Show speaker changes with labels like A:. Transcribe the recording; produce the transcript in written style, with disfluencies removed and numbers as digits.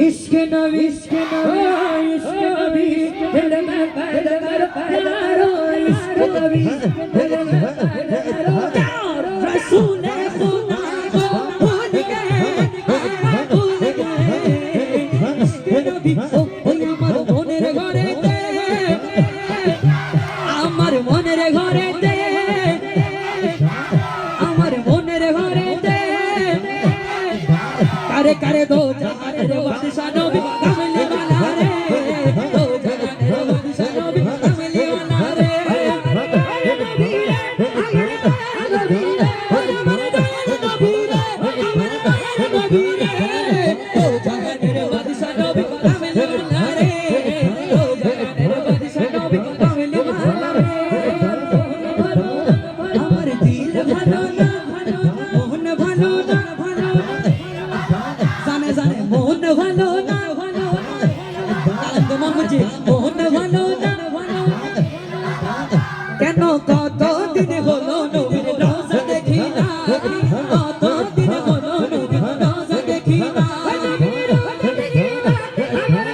A: इश्क नबी इश्क नबी दिल में पैदा कर प्यारो इश्क नबी दिल में पैदा कर रसूल खुदा को भूल गए इश्क नबी ओई আমার মনের ঘরেতে আমার মনের ঘরেতে আমার মনের ঘরেতে करे करे दो जहान रे बादशाह नबी कमली वाला रे दो जहान रे बादशाह नबी कमली वाला रे नबी रे नबी रे नबी रे नबी रे दो जहान रे बादशाह नबी कमली वाला रे दो जहान रे बादशाह नबी कमली वाला रे আমার দিল ভালো না মন ভালো না मोहन भालो ना कालंद मामुजी मोहन भालो ना কেন কত দিন হলো নবীর রোজা দেখি না কত দিন হলো নবীর রোজা দেখি না নবীর রোজা দেখি না আমার